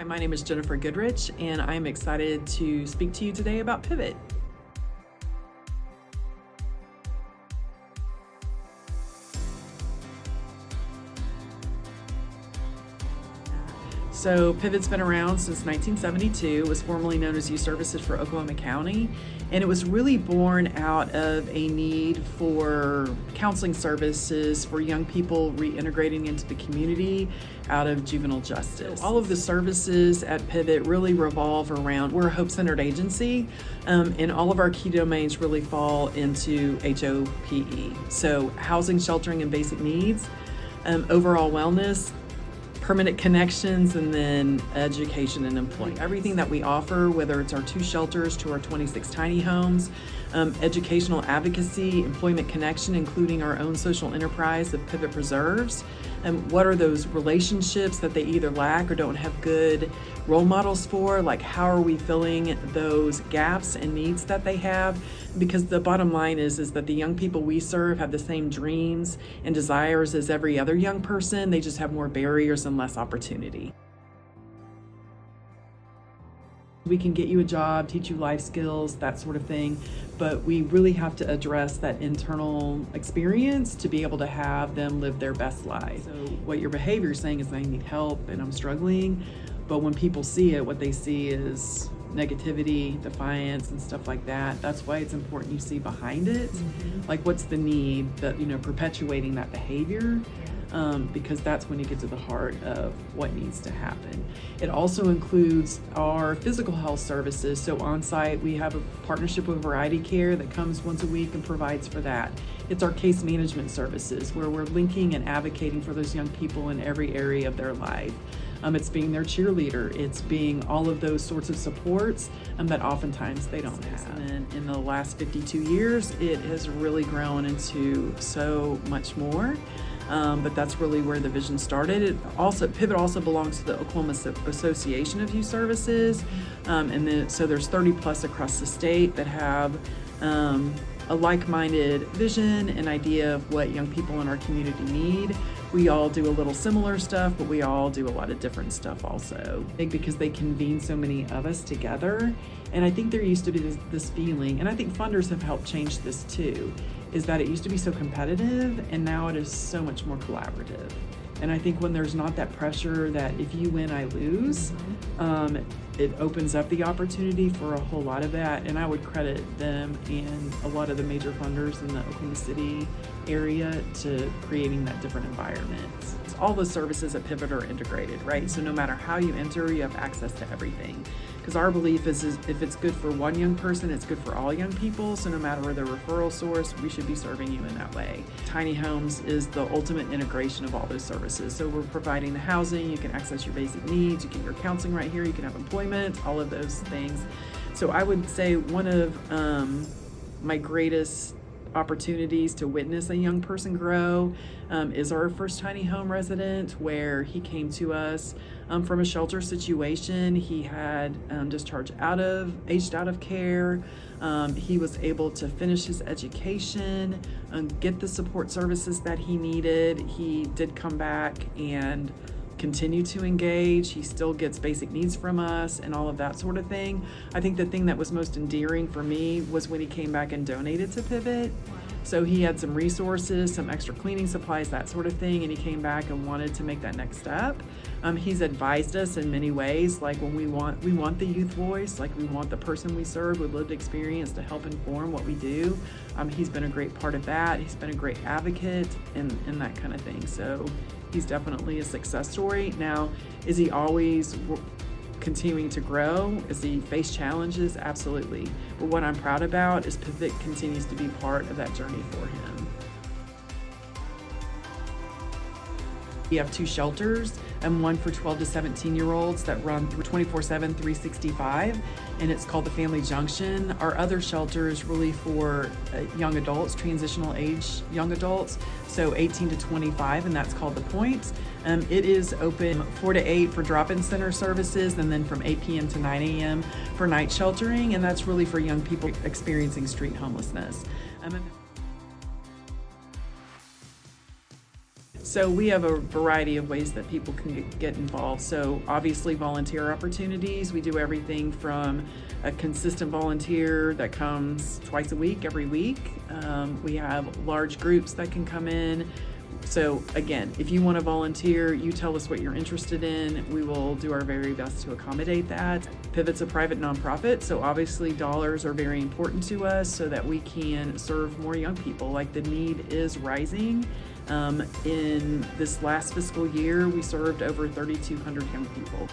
My name is Jennifer Goodrich, and I'm excited to speak to you today about Pivot. So Pivot's been around since 1972. It was formerly known as Youth Services for Oklahoma County, and it was really born out of a need for counseling services for young people reintegrating into the community out of juvenile justice. All of the services at Pivot really revolve around, we're a hope-centered agency, and all of our key domains really fall into HOPE. So housing, sheltering, and basic needs, overall wellness, permanent connections, and then education and employment. Everything that we offer, whether it's our 2 shelters to our 26 tiny homes, educational advocacy, employment connection, including our own social enterprise of Pivot Preserves, and what are those relationships that they either lack or don't have good role models for, like how are we filling those gaps and needs that they have, because the bottom line is that the young people we serve have the same dreams and desires as every other young person. They just have more barriers and less opportunity. We can get you a job, teach you life skills, that sort of thing, but we really have to address that internal experience to be able to have them live their best life. So what your behavior is saying is I need help and I'm struggling, but when people see it, what they see is negativity, defiance, and stuff like that. That's why it's important you see behind it, like what's the need that, perpetuating that behavior. Because that's when you get to the heart of what needs to happen. It also includes our physical health services. So on site, we have a partnership with Variety Care that comes once a week and provides for that. It's our case management services where we're linking and advocating for those young people in every area of their life. It's being their cheerleader. It's being all of those sorts of supports that oftentimes they don't have. And in the last 52 years, it has really grown into so much more. But that's really where the vision started. Pivot also belongs to the Oklahoma Association of Youth Services, so there's 30 plus across the state that have a like-minded vision and idea of what young people in our community need. We all do a little similar stuff, but we all do a lot of different stuff also. I think because they convene so many of us together, and I think there used to be this feeling, and I think funders have helped change this too, is that it used to be so competitive and now it is so much more collaborative. And I think when there's not that pressure that if you win, I lose, it opens up the opportunity for a whole lot of that. And I would credit them and a lot of the major funders in the Oklahoma City area to creating that different environment. All the services at Pivot are integrated, right? So no matter how you enter, you have access to everything. Because our belief is if it's good for one young person, it's good for all young people. So no matter the referral source, we should be serving you in that way. Tiny Homes is the ultimate integration of all those services. So we're providing the housing, you can access your basic needs, you get your counseling right here, you can have employment, all of those things. So I would say one of my greatest opportunities to witness a young person grow is our first tiny home resident, where he came to us from a shelter situation. He had aged out of care. He was able to finish his education, get the support services that he needed. He did come back and continue to engage. He still gets basic needs from us and all of that sort of thing. I think the thing that was most endearing for me was when he came back and donated to Pivot. So he had some resources, some extra cleaning supplies, that sort of thing, and he came back and wanted to make that next step. He's advised us in many ways, like when we want the youth voice, like we want the person we serve with lived experience to help inform what we do. He's been a great part of that. He's been a great advocate and that kind of thing. So he's definitely a success story. Now, is he always continuing to grow? As he face challenges? Absolutely. But what I'm proud about is Pivot continues to be part of that journey for him. We have 2 shelters, and one for 12 to 17-year-olds that run 24/7, 365, and it's called the Family Junction. Our other shelter is really for young adults, transitional age young adults, so 18 to 25, and that's called The Point. It is open 4 to 8 for drop-in center services, and then from 8 p.m. to 9 a.m. for night sheltering, and that's really for young people experiencing street homelessness. So we have a variety of ways that people can get involved. So obviously volunteer opportunities. We do everything from a consistent volunteer that comes twice a week, every week. We have large groups that can come in. So again, if you want to volunteer, you tell us what you're interested in. We will do our very best to accommodate that. Pivot's a private nonprofit, so obviously dollars are very important to us so that we can serve more young people. Like, the need is rising. In this last fiscal year, we served over 3,200 young people.